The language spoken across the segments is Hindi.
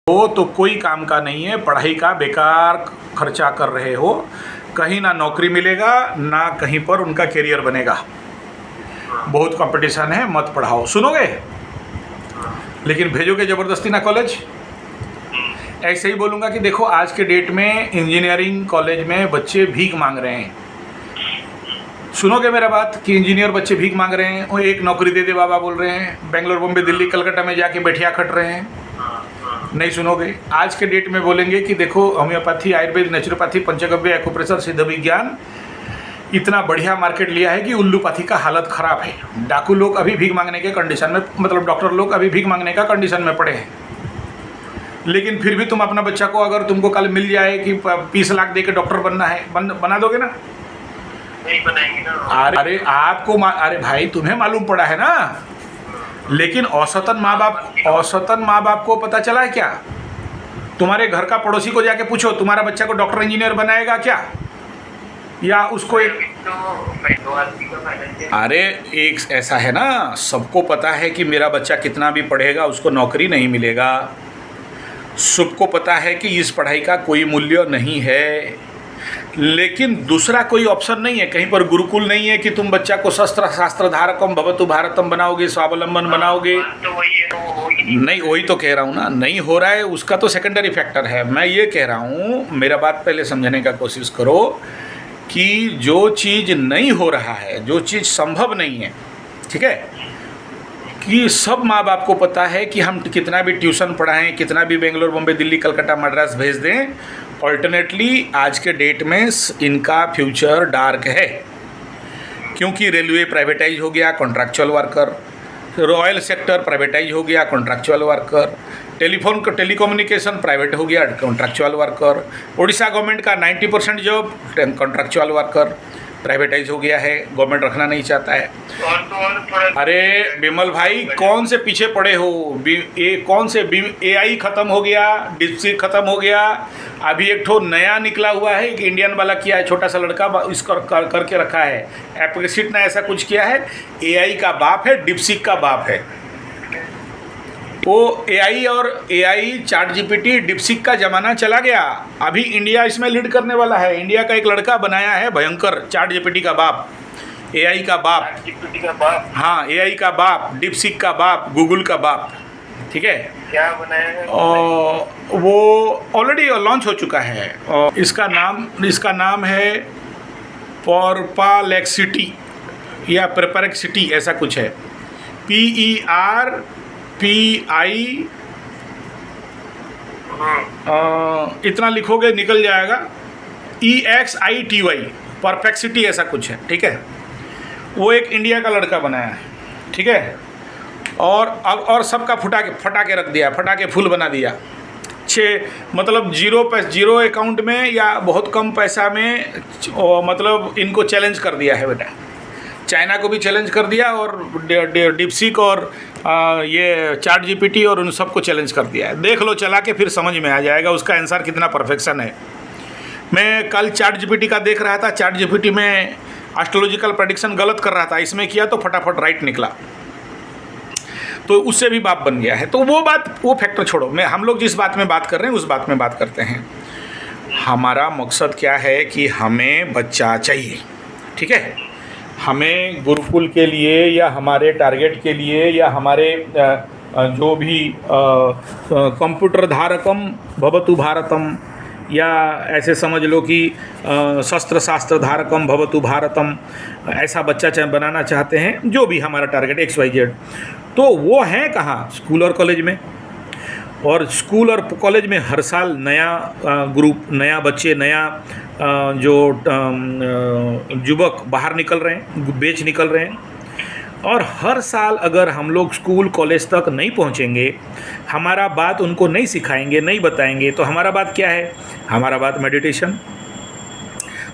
हो तो कोई काम का नहीं है, पढ़ाई का बेकार खर्चा कर रहे हो। कहीं ना नौकरी मिलेगा ना कहीं पर उनका करियर बनेगा। बहुत कंपटीशन है, मत पढ़ाओ। सुनोगे? लेकिन भेजोगे ज़बरदस्ती ना कॉलेज। ऐसे ही बोलूँगा कि देखो आज के डेट में इंजीनियरिंग कॉलेज में बच्चे भीख मांग रहे हैं। सुनोगे मेरा बात कि इंजीनियर बच्चे भीख मांग रहे हैं, वो एक नौकरी दे दे बाबा बोल रहे हैं, बेंगलोर बॉम्बे दिल्ली कलकत्ता में जाके बैठिया खट रहे हैं। नहीं सुनोगे। आज के डेट में बोलेंगे कि देखो होम्योपैथी, आयुर्वेद, नेचुरोपैथी, पंचगव्य, एक्यूप्रेशर, सिद्ध विज्ञान इतना बढ़िया मार्केट लिया है कि उल्लूपैथी का हालत ख़राब है। डाकू लोग अभी भीख मांगने के कंडीशन में, मतलब डॉक्टर लोग अभी भीख मांगने का कंडीशन में पड़े हैं। लेकिन फिर भी तुम अपना बच्चा को, अगर तुमको कल मिल जाए कि 20 लाख दे के डॉक्टर बनना है, बना दोगे ना? नहीं बनाएंगे ना। अरे आपको अरे भाई तुम्हें मालूम पड़ा है ना। लेकिन औसतन माँ बाप को पता चला है क्या? तुम्हारे घर का पड़ोसी को जाके पूछो तुम्हारा बच्चा को डॉक्टर इंजीनियर बनाएगा क्या, या उसको एक अरे एक ऐसा है ना, सबको पता है कि मेरा बच्चा कितना भी पढ़ेगा उसको नौकरी नहीं मिलेगा। सबको पता है कि इस पढ़ाई का कोई मूल्य नहीं है। लेकिन दूसरा कोई ऑप्शन नहीं है, कहीं पर गुरुकुल नहीं है कि तुम बच्चा को शस्त्र शास्त्र धारकम भवतु भारतम बनाओगे, स्वावलंबन बनाओगे। तो वही है, तो नहीं, वही तो कह रहा हूँ ना, नहीं हो रहा है उसका तो सेकेंडरी फैक्टर है। मैं ये कह रहा हूँ, मेरा बात पहले समझने का कोशिश करो कि जो चीज़ नहीं हो रहा है, जो चीज़ संभव नहीं है, ठीक है, कि सब माँ बाप को पता है कि हम कितना भी ट्यूशन पढ़ाएं, कितना भी बेंगलोर बॉम्बे दिल्ली कलकत्ता मद्रास भेज दें, अल्टरनेटली आज के डेट में इनका फ्यूचर डार्क है। क्योंकि रेलवे प्राइवेटाइज हो गया, contractual worker, royal sector privatise हो गया, कॉन्ट्रैक्चुअल वर्कर, टेलीकम्युनिकेशन प्राइवेट हो गया, कॉन्ट्रैक्चुअल वर्कर, उड़ीसा गवर्नमेंट का 90% जॉब कॉन्ट्रैक्चुअल वर्कर प्राइवेटाइज हो गया है, गवर्नमेंट रखना नहीं चाहता है। अरे बिमल भाई कौन से पीछे पड़े हो? कौन से AI ख़त्म हो गया, डिप्सी ख़त्म हो गया, अभी एक ठो नया निकला हुआ है, एक इंडियन वाला किया है, छोटा सा लड़का इसको करके रखा है, एप्सिट ने ऐसा कुछ किया है। AI का बाप है, डिप्सिक का बाप है। तो AI चैट GPT डिप्सिक का ज़माना चला गया। अभी इंडिया इसमें लीड करने वाला है। इंडिया का एक लड़का बनाया है भयंकर, चैट GPT का बाप, AI का बाप, हाँ AI का बाप, डिप्सिक का बाप, गूगल का बाप, ठीक है। क्या बनाया है? वो ऑलरेडी लॉन्च हो चुका है। इसका नाम है परप्लेक्सिटी या परप्लेक्सिटी ऐसा कुछ है, PERPI, इतना लिखोगे निकल जाएगा, EXITY, परफेक्सिटी ऐसा कुछ है, ठीक है। वो एक इंडिया का लड़का बनाया है, ठीक है। और सबका फटा के रख दिया, फटा के फूल बना दिया। मतलब जीरो अकाउंट में या बहुत कम पैसा में, मतलब इनको चैलेंज कर दिया है बेटा। चाइना को भी चैलेंज कर दिया और डिप्सिक और ये चैट GPT और उन सबको चैलेंज कर दिया है। देख लो चला के, फिर समझ में आ जाएगा उसका आंसर कितना परफेक्शन है। मैं कल चैट GPT का देख रहा था, चैट GPT में एस्ट्रोलॉजिकल प्रेडिक्शन गलत कर रहा था, इसमें किया तो फटाफट राइट निकला, तो उससे भी बाप बन गया है। तो वो फैक्टर छोड़ो, हम लोग जिस बात में बात कर रहे हैं उस बात में बात करते हैं। हमारा मकसद क्या है कि हमें बच्चा चाहिए, ठीक है। हमें गुरुकुल के लिए या हमारे टारगेट के लिए या हमारे जो भी कंप्यूटर धारकम भवतु भारतम, या ऐसे समझ लो कि शस्त्र शास्त्र धारकम भवतु भारतम, ऐसा बच्चा बनाना चाहते हैं, जो भी हमारा टारगेट XYZ। तो वो है कहाँ? स्कूल और कॉलेज में। और स्कूल और कॉलेज में हर साल नया ग्रुप, नया बच्चे, नया जो युवक बाहर निकल रहे हैं, बैच निकल रहे हैं। और हर साल अगर हम लोग स्कूल कॉलेज तक नहीं पहुंचेंगे, हमारा बात उनको नहीं सिखाएंगे, नहीं बताएंगे, तो हमारा बात क्या है? हमारा बात मेडिटेशन।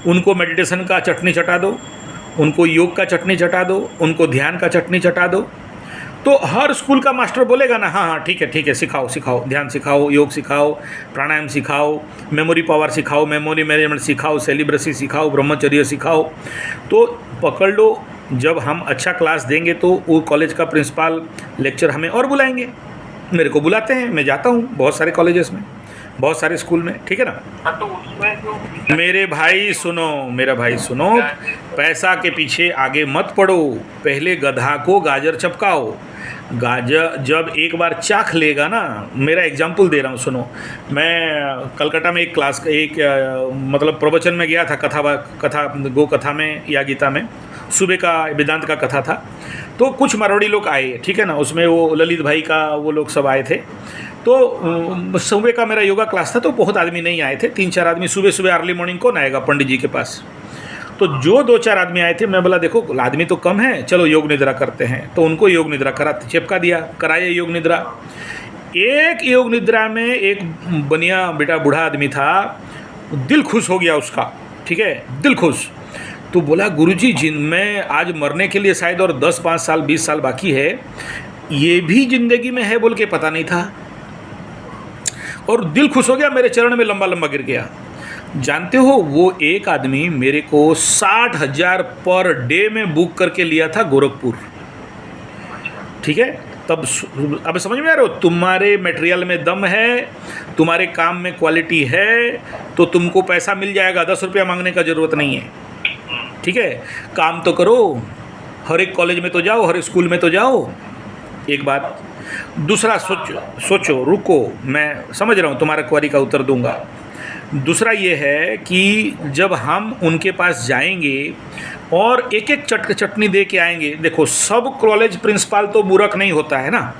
उनको मेडिटेशन का चटनी चटा दो, उनको योग का चटनी चटा दो, उनको ध्यान का चटनी चटा दो, तो हर स्कूल का मास्टर बोलेगा ना, हाँ ठीक है, सिखाओ, ध्यान सिखाओ, योग सिखाओ, प्राणायाम सिखाओ, मेमोरी पावर सिखाओ, मेमोरी मैनेजमेंट सिखाओ, सेलिब्रेसी सिखाओ, ब्रह्मचर्य सिखाओ। तो पकड़ लो, जब हम अच्छा क्लास देंगे तो वो कॉलेज का प्रिंसिपल लेक्चर हमें और बुलाएंगे। मेरे को बुलाते हैं, मैं जाता हूँ बहुत सारे कॉलेजेस में, बहुत सारे स्कूल में, ठीक है ना। हाँ तो उसमें जो मेरे भाई सुनो, मेरा भाई सुनो, पैसा के पीछे आगे मत पड़ो, पहले गधा को गाजर चपकाओ। गाजर जब एक बार चाख लेगा ना, मेरा एग्जाम्पल दे रहा हूँ सुनो। मैं कलकत्ता में एक क्लास मतलब प्रवचन में गया था, कथा गो कथा में या गीता में, सुबह का वेदांत का कथा था। तो कुछ मरवाड़ी लोग आए, ठीक है ना, उसमें वो ललित भाई का वो लोग सब आए थे। तो सुबह का मेरा योगा क्लास था, तो बहुत आदमी नहीं आए थे, 3-4 आदमी। सुबह सुबह अर्ली मॉर्निंग कौन आएगा पंडित जी के पास। तो जो 2-4 आदमी आए थे, मैं बोला देखो आदमी तो कम है, चलो योग निद्रा करते हैं। तो उनको योग निद्रा चिपका दिया, कराए योग निद्रा। एक योग निद्रा में एक बनिया बेटा बूढ़ा आदमी था, दिल खुश हो गया उसका, ठीक है, दिल खुश। तो बोला गुरुजी जिन मैं आज मरने के लिए शायद और 10-5 साल 20 साल बाकी है, ये भी ज़िंदगी में है बोल के पता नहीं था। और दिल खुश हो गया, मेरे चरण में लंबा लंबा गिर गया। जानते हो वो एक आदमी मेरे को 60,000 पर डे में बुक करके लिया था गोरखपुर, ठीक है। तब अब समझ में आ रहा हो, तुम्हारे मटेरियल में दम है, तुम्हारे काम में क्वालिटी है, तो तुमको पैसा मिल जाएगा, 10 रुपया मांगने का ज़रूरत नहीं है, ठीक है। काम तो करो, हर एक कॉलेज में तो जाओ, हर एक स्कूल में तो जाओ, एक बात। दूसरा सोचो, रुको, मैं समझ रहा हूँ, तुम्हारा क्वेरी का उत्तर दूंगा। दूसरा ये है कि जब हम उनके पास जाएंगे और एक एक चटनी दे के आएंगे, देखो सब कॉलेज प्रिंसिपल तो मूर्ख नहीं होता है ना,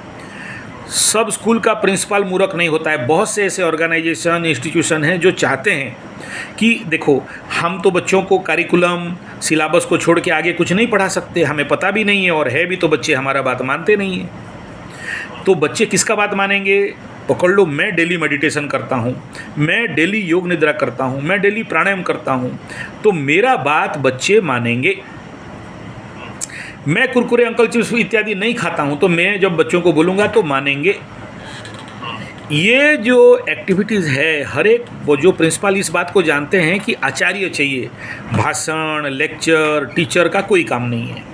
सब स्कूल का प्रिंसिपल मूर्ख नहीं होता है। बहुत से ऐसे ऑर्गेनाइजेशन इंस्टीट्यूशन हैं जो चाहते हैं कि देखो हम तो बच्चों को करिकुलम सिलेबस को छोड़ के आगे कुछ नहीं पढ़ा सकते, हमें पता भी नहीं है, और है भी तो बच्चे हमारा बात मानते नहीं हैं। तो बच्चे किसका बात मानेंगे? पकड़ लो, मैं डेली मेडिटेशन करता हूँ, मैं डेली योग निद्रा करता हूँ, मैं डेली प्राणायाम करता हूँ, तो मेरा बात बच्चे मानेंगे। मैं कुरकुरे अंकल चिप्स इत्यादि नहीं खाता हूँ, तो मैं जब बच्चों को बोलूँगा तो मानेंगे। ये जो एक्टिविटीज़ है, हर एक वो जो प्रिंसिपल इस बात को जानते हैं कि आचार्य चाहिए, भाषण लेक्चर टीचर का कोई काम नहीं है।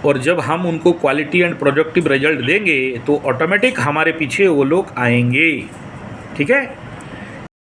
और जब हम उनको क्वालिटी एंड प्रोडक्टिव रिजल्ट देंगे तो ऑटोमेटिक हमारे पीछे वो लोग आएंगे, ठीक है।